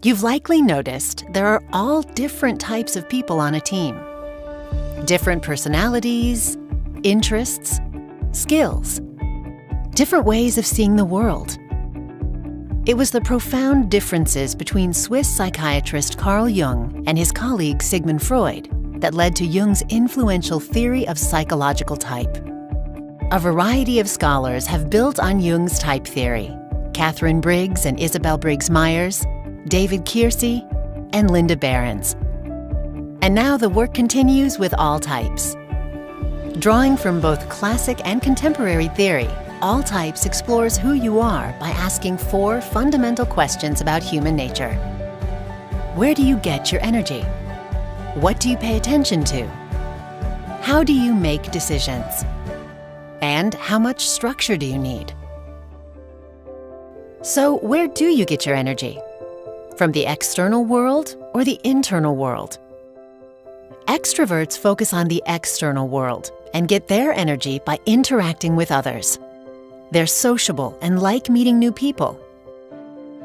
You've likely noticed there are all different types of people on a team. Different personalities, interests, skills, different ways of seeing the world. It was the profound differences between Swiss psychiatrist Carl Jung and his colleague Sigmund Freud that led to Jung's influential theory of psychological type. A variety of scholars have built on Jung's type theory: Catherine Briggs and Isabel Briggs Myers, David Keirsey, and Linda Behrens. And now the work continues with all types. Drawing from both classic and contemporary theory, All Types explores who you are by asking 4 fundamental questions about human nature. Where do you get your energy? What do you pay attention to? How do you make decisions? And how much structure do you need? So, where do you get your energy? From the external world or the internal world? Extroverts focus on the external world and get their energy by interacting with others. They're sociable and like meeting new people.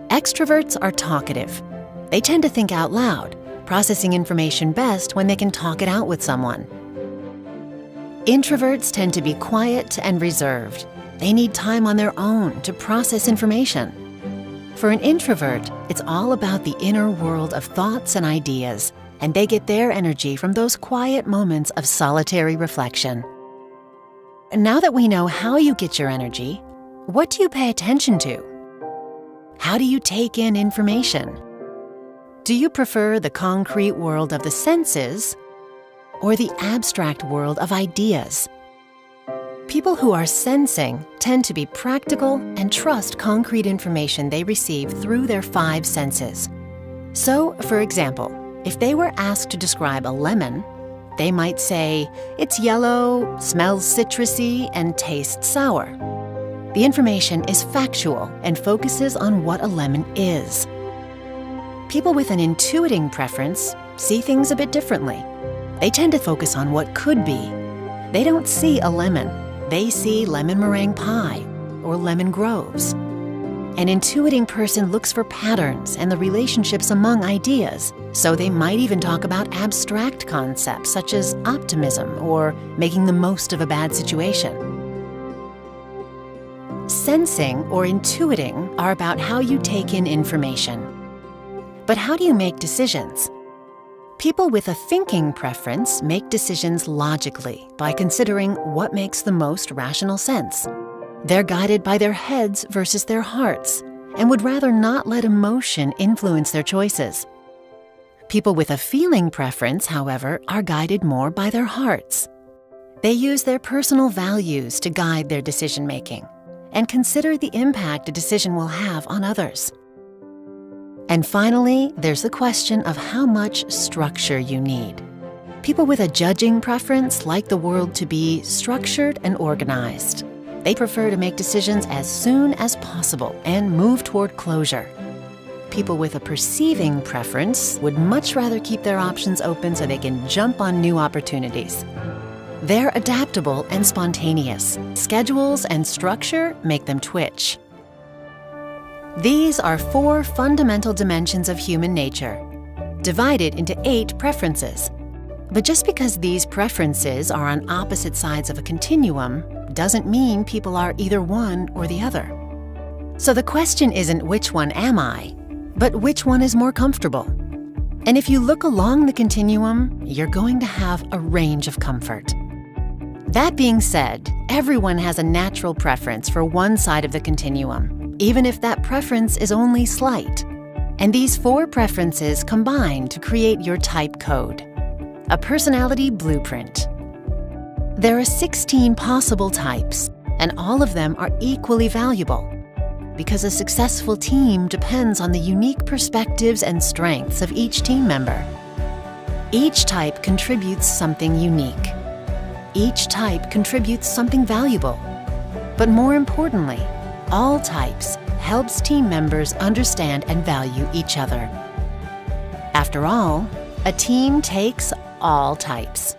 Extroverts are talkative. They tend to think out loud, processing information best when they can talk it out with someone. Introverts tend to be quiet and reserved. They need time on their own to process information. For an introvert, it's all about the inner world of thoughts and ideas, and they get their energy from those quiet moments of solitary reflection. And now that we know how you get your energy, what do you pay attention to? How do you take in information? Do you prefer the concrete world of the senses or the abstract world of ideas? People who are sensing tend to be practical and trust concrete information they receive through their 5 senses. So, for example, if they were asked to describe a lemon, they might say, it's yellow, smells citrusy, and tastes sour. The information is factual and focuses on what a lemon is. People with an intuiting preference see things a bit differently. They tend to focus on what could be. They don't see a lemon. They see lemon meringue pie or lemon groves. An intuiting person looks for patterns and the relationships among ideas, so they might even talk about abstract concepts such as optimism or making the most of a bad situation. Sensing or intuiting are about how you take in information. But how do you make decisions? People with a thinking preference make decisions logically by considering what makes the most rational sense. They're guided by their heads versus their hearts and would rather not let emotion influence their choices. People with a feeling preference, however, are guided more by their hearts. They use their personal values to guide their decision-making and consider the impact a decision will have on others. And finally, there's the question of how much structure you need. People with a judging preference like the world to be structured and organized. They prefer to make decisions as soon as possible and move toward closure. People with a perceiving preference would much rather keep their options open so they can jump on new opportunities. They're adaptable and spontaneous. Schedules and structure make them twitch. These are 4 fundamental dimensions of human nature, divided into 8 preferences. But just because these preferences are on opposite sides of a continuum doesn't mean people are either one or the other. So the question isn't which one am I, but which one is more comfortable. And if you look along the continuum, you're going to have a range of comfort. That being said, everyone has a natural preference for one side of the continuum, even if that preference is only slight. And these 4 preferences combine to create your type code, a personality blueprint. There are 16 possible types, and all of them are equally valuable, because a successful team depends on the unique perspectives and strengths of each team member. Each type contributes something unique. Each type contributes something valuable. But more importantly, all types helps team members understand and value each other. After all, a team takes all types.